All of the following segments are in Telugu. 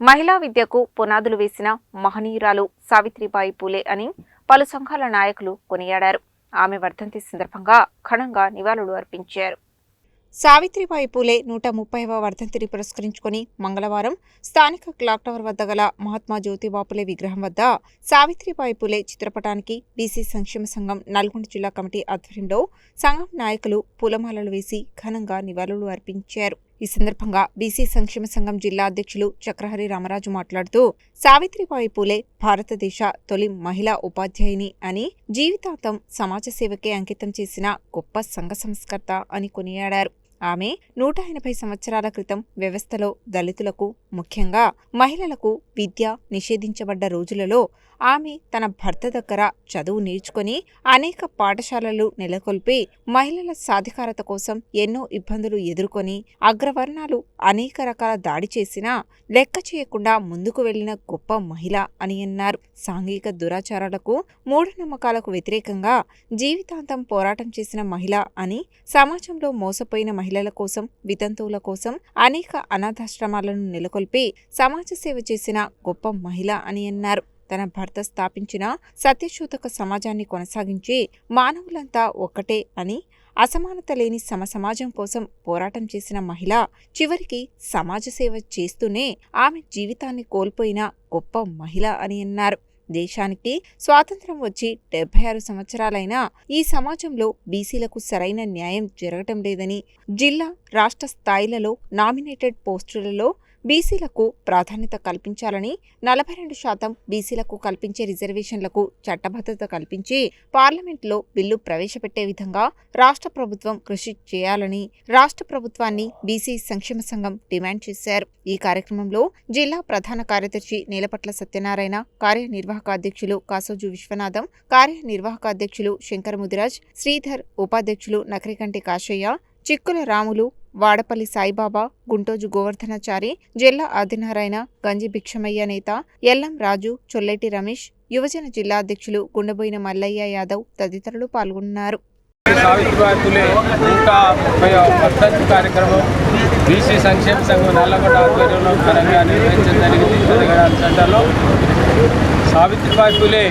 మహిళా విద్యకు పునాదులు వేసిన మహనీయురాలు సావిత్రిబాయి పూలే అని పలు సంఘాల నాయకులు కొనియాడారు. ఆమె వర్ధంతి సందర్భంగా ఘనంగా నివాళులు అర్పించారు. సావిత్రిబాయి పూలే 130వ వర్ధంతిని పురస్కరించుకుని మంగళవారం స్థానిక క్లాక్ టవర్ వద్ద గల మహాత్మా జ్యోతిబా పూలే విగ్రహం వద్ద సావిత్రిబాయి పూలే చిత్రపటానికి బీసీ సంక్షేమ సంఘం నల్గొండ జిల్లా కమిటీ ఆధ్వర్యంలో సంఘం నాయకులు పూలమాలలు వేసి ఘనంగా నివాళులు అర్పించారు. ఈ సందర్భంగా బీసీ సంక్షేమ సంఘం జిల్లా అధ్యక్షులు చక్రహరి రామరాజు మాట్లాడుతూ సావిత్రిబాయి పూలే భారతదేశ తొలి మహిళా ఉపాధ్యాయుని అని, జీవితాంతం సమాజ సేవకే అంకితం చేసిన గొప్ప సంఘ సంస్కర్త అని కొనియాడారు. ఆమె 180 సంవత్సరాల క్రితం వ్యవస్థలో దళితులకు, ముఖ్యంగా మహిళలకు విద్య నిషేధించబడ్డ రోజులలో ఆమె తన భర్త దగ్గర చదువు నేర్చుకుని అనేక పాఠశాలలు నెలకొల్పి మహిళల సాధికారత కోసం ఎన్నో ఇబ్బందులు ఎదుర్కొని అగ్రవర్ణాలు అనేక రకాల దాడి చేసినా లెక్క చేయకుండా ముందుకు వెళ్లిన గొప్ప మహిళ అని అన్నారు. సాంఘిక దురాచారాలకు, మూఢనమ్మకాలకు వ్యతిరేకంగా జీవితాంతం పోరాటం చేసిన మహిళ అని, సమాజంలో మోసపోయిన మహిళల కోసం, వితంతువుల కోసం అనేక అనాథాశ్రమాలను నెలకొల్పి సమాజ సేవ చేసిన గొప్ప మహిళ అని అన్నారు. తన భర్త స్థాపించిన సత్యశోధక సమాజాన్ని కొనసాగించి మానవులంతా ఒక్కటే అని, అసమానత లేని సమాజం కోసం పోరాటం చేసిన మహిళ చివరికి సమాజ సేవ చేస్తూనే ఆమె జీవితాన్ని కోల్పోయిన గొప్ప మహిళ అని అన్నారు. దేశానికి స్వాతంత్ర్యం వచ్చి 76 సంవత్సరాలైనా ఈ సమాజంలో బీసీలకు సరైన న్యాయం జరగటం లేదని, జిల్లా, రాష్ట్ర స్థాయిలలో నామినేటెడ్ పోస్టులలో బీసీలకు ప్రాధాన్యత కల్పించాలని, 42% బీసీలకు కల్పించే రిజర్వేషన్లకు చట్టబద్ధత కల్పించి పార్లమెంట్లో బిల్లు ప్రవేశపెట్టే విధంగా రాష్ట్ర ప్రభుత్వం కృషి చేయాలని రాష్ట్ర ప్రభుత్వాన్ని బీసీ సంక్షేమ సంఘం డిమాండ్ చేశారు. ఈ కార్యక్రమంలో జిల్లా ప్రధాన కార్యదర్శి నేలపట్ల సత్యనారాయణ, కార్యనిర్వాహక అధ్యక్షులు కాసోజు విశ్వనాథం, కార్యనిర్వాహక అధ్యక్షులు శంకర ముదిరాజ్, శ్రీధర్, ఉపాధ్యక్షులు నకరికంటి కాశయ్య, చిక్కుల రాములు, వాడపల్లి సాయిబాబా, గుంటోజు గోవర్ధనాచారి, జిల్లా ఆదినారాయణ, గంజి భిక్షమయ్య నేత, ఎల్లం రాజు, చొల్లెటి రమేష్, యువజన జిల్లా అధ్యక్షులు గుండబోయిన మల్లయ్య యాదవ్ తదితరులు పాల్గొన్నారు. సావిత్రిబాయి పూలే 130వ వర్ధంతి కార్యక్రమం బీసీ సంక్షేమ సంఘం నల్లగొండ ఆధ్వర్యంలో ఘనంగా నిర్వహించడం జరిగింది. తెలంగాణ సెంటర్లో సావిత్రిబాయి పూలే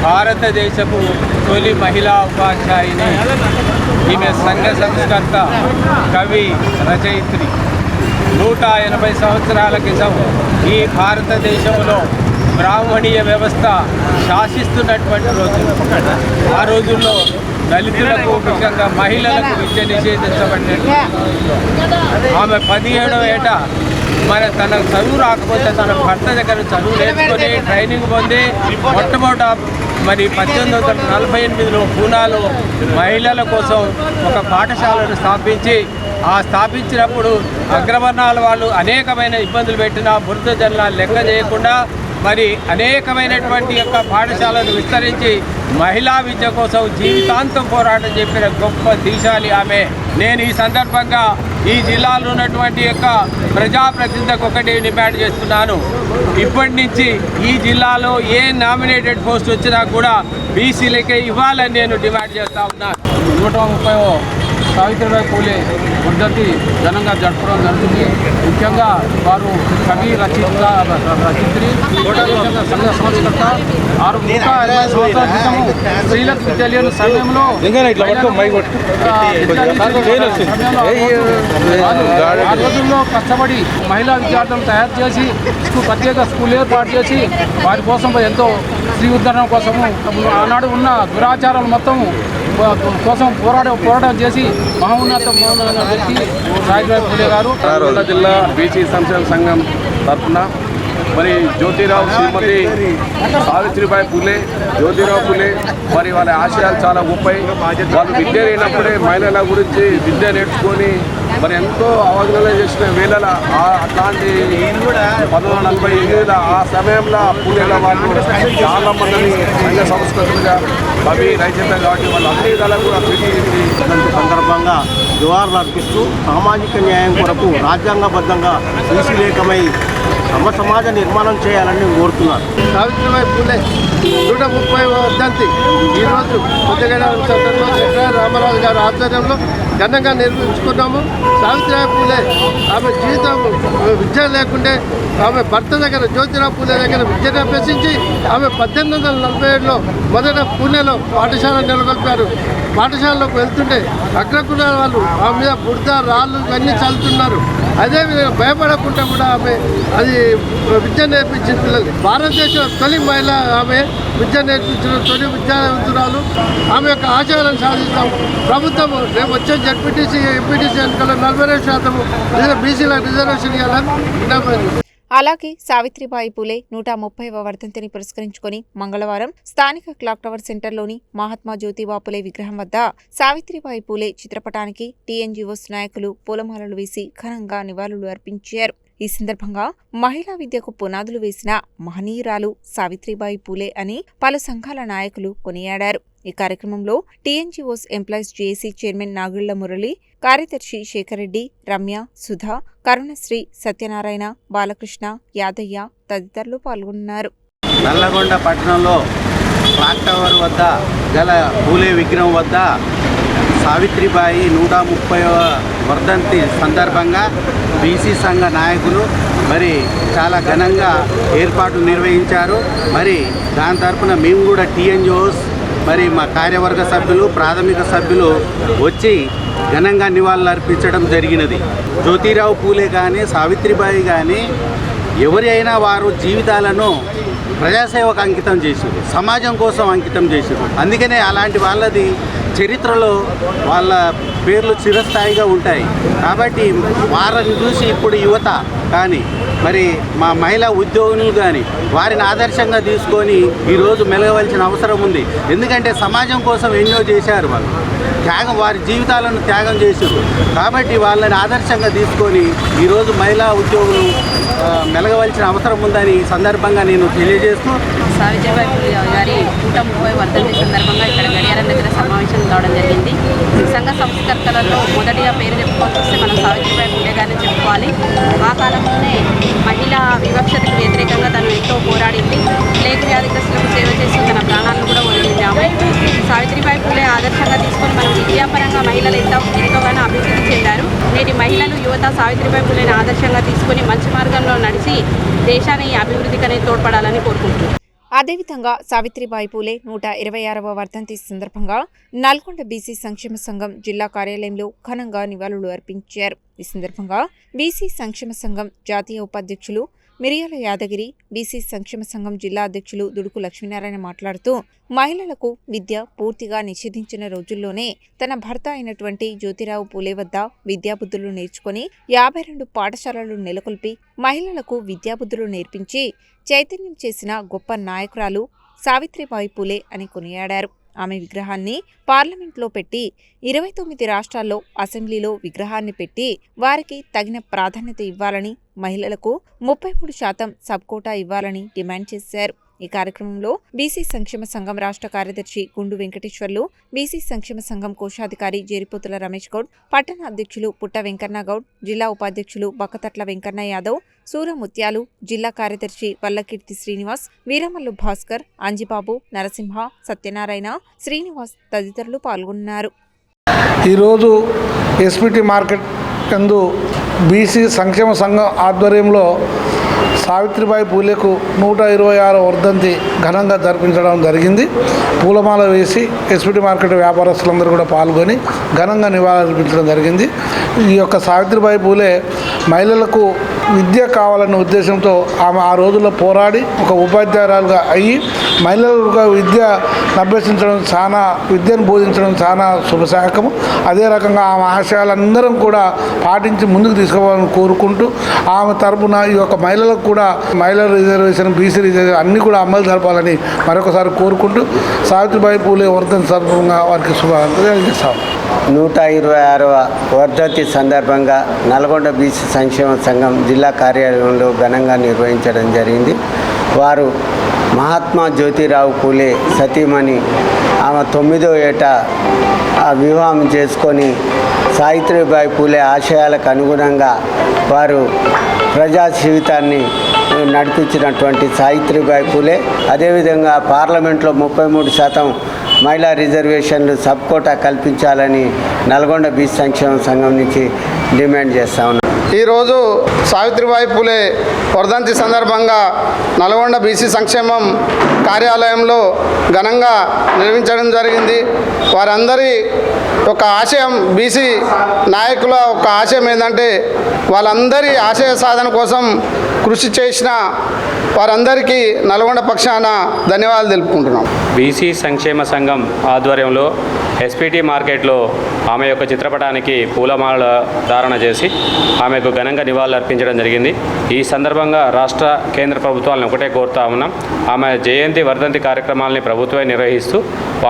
భారతదేశపు తొలి మహిళా ఉపాధ్యాయుని. ఈమె సంఘ సంస్కర్త, కవి, రచయిత్రి. 180 సంవత్సరాల క్రితం ఈ భారతదేశంలో బ్రాహ్మణీయ వ్యవస్థ శాసిస్తున్నటువంటి రోజులు. ఆ రోజుల్లో దళితులకు, ముఖ్యంగా మహిళలకు విద్య నిషేధించబడినట్టు. ఆమె 17వ ఏట తన చదువు రాకపోతే తన భర్త దగ్గర చదువు నేర్చుకొని ట్రైనింగ్ పొంది మొట్టమొదట 1848లో పూనాలో మహిళల కోసం ఒక పాఠశాలను స్థాపించినప్పుడు అగ్రవర్ణాల వాళ్ళు అనేకమైన ఇబ్బందులు పెట్టినా బురద జల్లాలు లెక్క చేయకుండా అనేకమైనటువంటి యొక్క పాఠశాలను విస్తరించి మహిళా విద్య కోసం జీవితాంతం పోరాటం చెప్పిన గొప్ప దీశాలి ఆమె. నేను ఈ సందర్భంగా ఈ జిల్లాలో ఉన్నటువంటి యొక్క ప్రజాప్రతినిధులకు ఒకటి డిమాండ్ చేస్తున్నాను. ఇప్పటి నుంచి ఈ జిల్లాలో ఏ నామినేటెడ్ పోస్ట్ వచ్చినా కూడా బీసీలకే ఇవ్వాలని నేను డిమాండ్ చేస్తా ఉన్నాను. 130వ సావిత్రిబాయి పూలే వర్ధంతి ఘనంగా జరుపుకోవడం జరుగుతుంది. ముఖ్యంగా వారు కవి, రచయిత్రి, సంఘ సంస్కర్త. 180 సంవత్సరాల క్రితము స్త్రీలకు విద్య లేని సమయంలో ఆ రోజుల్లో కష్టపడి మహిళా విద్యార్థులను తయారు చేసి ప్రత్యేక స్కూల్ ఏర్పాటు చేసి వారి కోసం ఎంతో స్త్రీ ఉద్ధరణ కోసము ఆనాడు ఉన్న దురాచారాలు మొత్తం కోసం పోరాటం చేసి మహోన్నత వ్యక్తి సావిత్రిబాయి పూలే గారు. జిల్లా బీసీ సంక్షేమ సంఘం తరఫున జ్యోతిరావు, శ్రీమతి సావిత్రిబాయి పూలే, జ్యోతిరావు పూలే వాళ్ళ ఆశయాలు చాలా గొప్పవి. వాళ్ళు విద్య లేనప్పుడే మహిళల గురించి విద్య నేర్చుకొని ఎంతో అవగాహన చేసిన వేళల అట్లాంటి 1948 ఆ సమయంలో పూలేల వాళ్ళు చాలా మందిని సంఘ సంస్కృతులుగా కవి, రచయిత కాబట్టి వాళ్ళు అన్ని విధాలకు కూడా కృషి చేసి సందర్భంగా జోహార్లు అర్పిస్తూ సామాజిక న్యాయం కొరకు రాజ్యాంగబద్ధంగా శ్రీలేఖమై సమాజ నిర్మాణం చేయాలని కోరుతున్నారు. సావిత్రిబాయి పూలే 130వ వర్ధంతి ఈరోజు కొత్తగూడెం సెంటర్లో చక్ర రామరాజు గారి ఆధ్వర్యంలో ఘనంగా నిర్వహించుకున్నాము. సావిత్రిబాయి పూలే ఆమె జీవితం విద్య లేకుంటే ఆమె భర్త దగ్గర జ్యోతిరావు పూలే దగ్గర విద్యను అభ్యసించి ఆమె 1847లో మొదట పూణేలో పాఠశాల నెలకొల్పారు. పాఠశాలలోకి వెళ్తుంటే అగ్రకులాల వాళ్ళు ఆమె మీద బురద రాళ్ళు ఇవన్నీ చల్లుతున్నారు. అదేవిధంగా భయపడకుండా కూడా ఆమె అది విద్య నేర్పించిన పిల్లలు. భారతదేశం తొలి మహిళ ఆమె విద్య నేర్పించిన తొలి విద్యావంతురాలు. ఆమె యొక్క ఆశయాలను సాధిస్తాం. ప్రభుత్వం రేపు వచ్చే జడ్పీటీసీ ఎంపీటీసీ ఎన్నికల్లో 42% బీసీల రిజర్వేషన్ ఇవ్వాలని. అలాగే సావిత్రిబాయి పూలే 130వ వర్ధంతిని పురస్కరించుకొని మంగళవారం స్థానిక క్లాక్ టవర్ సెంటర్లోని మహాత్మా జ్యోతిబా పూలే విగ్రహం వద్ద సావిత్రిబాయి పూలే చిత్రపటానికి టీఎన్జీఓస్ నాయకులు పూలమాలలు వేసి ఘనంగా నివాళులు అర్పించారు. ఈ సందర్భంగా మహిళా విద్యకు పునాదులు వేసిన మహనీయురాలు సావిత్రిబాయి పూలే అని పలు సంఘాల నాయకులు కొనియాడారు. ఈ కార్యక్రమంలో TNGOs employees JAC chairman Nagulla Murali, కార్యదర్శి శేఖర్ రెడ్డి, రమ్య, సుధా, కరుణశ్రీ, సత్యనారాయణ, బాలకృష్ణ, యాదయ్య తదితరులు పాల్గొన్నారు. నల్లగొండ పట్టణంలో క్లాక్ టవర్ వద్ద గల పూలే విగ్రహం వద్ద సావిత్రిబాయి 130వ వర్ధంతి సందర్భంగా బీసీ సంఘ నాయకులు మరి చాలా ఘనంగా ఏర్పాటు నిర్వహించారు. మరి దాని తరఫున మేము కూడా టీఎన్జీఓస్ మరి మా కార్యవర్గ సభ్యులు, ప్రాథమిక సభ్యులు వచ్చి ఘనంగా నివాళులు అర్పించడం జరిగినది. జ్యోతిరావు పూలే కానీ సావిత్రిబాయి కానీ ఎవరి అయినా వారు జీవితాలను ప్రజాసేవకు అంకితం చేశారు, సమాజం కోసం అంకితం చేశారు. అందుకనే అలాంటి వాళ్ళది చరిత్రలో వాళ్ళ పేర్లు చిరస్థాయిగా ఉంటాయి. కాబట్టి వారిని చూసి ఇప్పుడు యువత కానీ మరి మా మహిళా ఉద్యోగులు కానీ వారిని ఆదర్శంగా తీసుకొని ఈరోజు మెలగవలసిన అవసరం ఉంది. ఎందుకంటే సమాజం కోసం ఎన్నో చేశారు, వాళ్ళు త్యాగం, వారి జీవితాలను త్యాగం చేశారు. కాబట్టి వాళ్ళని ఆదర్శంగా తీసుకొని ఈరోజు మహిళా ఉద్యోగులు మెలగవలసిన అవసరం ఉందని సందర్భంగా నేను తెలియజేస్తూ సావిత్రిబాయి పూలే గారి 130వ వర్ధంతి సందర్భంగా ఇక్కడ గడియారం దగ్గర సమావేశం కావడం జరిగింది. సంఘ సంస్కర్తలలో మొదటిగా పేరు చెప్పుకోవాల్సి వస్తే మనం సావిత్రిబాయి పూలే గారిని చెప్పుకోవాలి. ఆ కాలంలోనే మహిళా వివక్షతకు వ్యతిరేకంగా తను ఎంతో పోరాడింది. ప్లేగ్ వ్యాధిగ్రస్తులకు సేవ చేస్తూ తన ప్రాణాలను కూడా వదిలింది. ఆమె సావిత్రిబాయి పూలే ఆదర్శంగా తీసుకొని మనం విద్యాపరంగా మహిళలు ఎంతోగానో అభివృద్ధి చెందారు. నేటి మహిళలు యువత సావిత్రిబాయి పూలేని ఆదర్శంగా తీసుకొని మంచి మార్గంలో నడిచి దేశాన్ని అభివృద్ధికి తోడ్పడాలని కోరుకుంటున్నాను. అదేవిధంగా సావిత్రిబాయి పూలే 126వ వర్ధంతి సందర్భంగా నల్గొండ బీసీ సంక్షేమ సంఘం జిల్లా కార్యాలయంలో ఘనంగా నివాళులు అర్పించారు. ఈ సందర్భంగా బీసీ సంక్షేమ సంఘం జాతీయ ఉపాధ్యక్షులు మిరియాల యాదగిరి, బీసీ సంక్షేమ సంఘం జిల్లా అధ్యక్షులు దుడుకు లక్ష్మీనారాయణ మాట్లాడుతూ మహిళలకు విద్య పూర్తిగా నిషేధించిన రోజుల్లోనే తన భర్త అయినటువంటి జ్యోతిరావు పూలే వద్ద విద్యాబుద్ధులు నేర్చుకుని 52 పాఠశాలలు నెలకొల్పి మహిళలకు విద్యాబుద్ధులు నేర్పించి చైతన్యం చేసిన గొప్ప నాయకురాలు సావిత్రిబాయి పూలే అని కొనియాడారు. ఆమె విగ్రహాన్ని పార్లమెంట్లో పెట్టి 29 రాష్ట్రాల్లో అసెంబ్లీలో విగ్రహాన్ని పెట్టి వారికి తగిన ప్రాధాన్యత ఇవ్వాలని, మహిళలకు 33% సబ్ కోటా ఇవ్వాలని డిమాండ్ చేశారు. ఈ కార్యక్రమంలో బీసీ సంక్షేమ సంఘం రాష్ట్ర కార్యదర్శి గుండు వెంకటేశ్వర్లు, బీసీ సంక్షేమ సంఘం కోశాధికారి జేరిపోతుల రమేష్ గౌడ్, పట్టణ అధ్యక్షులు పుట్ట వెంకన్న గౌడ్, జిల్లా ఉపాధ్యక్షులు బక్కతట్ల వెంకన్న యాదవ్, సూరముత్యాలు, జిల్లా కార్యదర్శి వల్లకీర్తి శ్రీనివాస్, వీరమల్లు భాస్కర్, అంజిబాబు, నరసింహ, సత్యనారాయణ, శ్రీనివాస్ తదితరులు పాల్గొన్నారు. ఈరోజు ఎస్పీటీ మార్కెట్ నందు బీసీ సంక్షేమ సంఘం ఆధ్వర్యంలో సావిత్రిబాయి పూలేకు 126వ వర్ధంతి ఘనంగా జరిపించడం జరిగింది. పూలమాల వేసి ఎస్పీటీ మార్కెట్ వ్యాపారస్తులందరూ కూడా పాల్గొని ఘనంగా నివాళులర్పించడం జరిగింది. ఈ యొక్క సావిత్రిబాయి పూలే మహిళలకు విద్య కావాలన్న ఉద్దేశంతో ఆమె ఆ రోజుల్లో పోరాడి ఒక ఉపాధ్యాయురాలుగా అయ్యి మహిళలుగా విద్య అభ్యసించడం విద్యను బోధించడం చాలా శుభశాఖము. అదే రకంగా ఆమె ఆశయాలందరం కూడా పాటించి ముందుకు తీసుకోవాలని కోరుకుంటూ ఆమె తరపున ఈ యొక్క మహిళలకు కూడా మహిళల రిజర్వేషన్, బీసీ రిజర్వేషన్ అన్నీ కూడా అమలు జరపాలని మరొకసారి కోరుకుంటూ సావిత్రిబాయి పూలే వర్ధంతి సందర్భంగా వారికి శుభాకాంక్షలు చేస్తాం. 126వ వర్ధంతి సందర్భంగా నల్గొండ బీసీ సంక్షేమ సంఘం జిల్లా కార్యాలయంలో ఘనంగా నిర్వహించడం జరిగింది. వారు మహాత్మా జ్యోతిరావు పూలే సతీమణి ఆమె 9వ ఏట వివాహం చేసుకొని సావిత్రిబాయి పూలే ఆశయాలకు అనుగుణంగా వారు ప్రజా జీవితాన్ని నడిపించినటువంటి సావిత్రిబాయి పూలే అదేవిధంగా పార్లమెంట్లో 33% మహిళా రిజర్వేషన్లు సబ్ కోటా కల్పించాలని నల్గొండ బీసీ సంక్షేమ సంఘం నుంచి డిమాండ్ చేస్తా ఉన్నాం. ఈరోజు సావిత్రిబాయి పూలే వర్ధంతి సందర్భంగా నల్గొండ బీసీ సంక్షేమం కార్యాలయంలో ఘనంగా నిర్వహించడం జరిగింది. వారందరి ఒక ఆశయం, బీసీ నాయకుల ఒక ఆశయం ఏంటంటే వాళ్ళందరి ఆశయ సాధన కోసం కృషి చేసిన వారందరికీ నల్గొండ పక్షాన ధన్యవాదాలు తెలుపుకుంటున్నాం. బీసీ సంక్షేమ సంఘం ఆధ్వర్యంలో ఎస్పీటీ మార్కెట్లో ఆమె యొక్క చిత్రపటానికి పూలమాల ధారణ చేసి ఆమెకు ఘనంగా నివాళులు అర్పించడం జరిగింది. ఈ సందర్భంగా రాష్ట్ర కేంద్ర ప్రభుత్వాలను ఒకటే కోరుతా ఉన్నాం, ఆమె జయంతి వర్ధంతి కార్యక్రమాలని ప్రభుత్వమే నిర్వహిస్తూ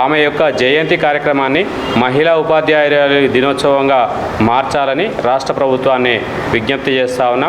ఆమె యొక్క జయంతి కార్యక్రమాన్ని మహిళా ఉపాధ్యాయుల దినోత్సవంగా మార్చాలని రాష్ట్ర ప్రభుత్వాన్ని విజ్ఞప్తి చేస్తూ ఉన్నాం.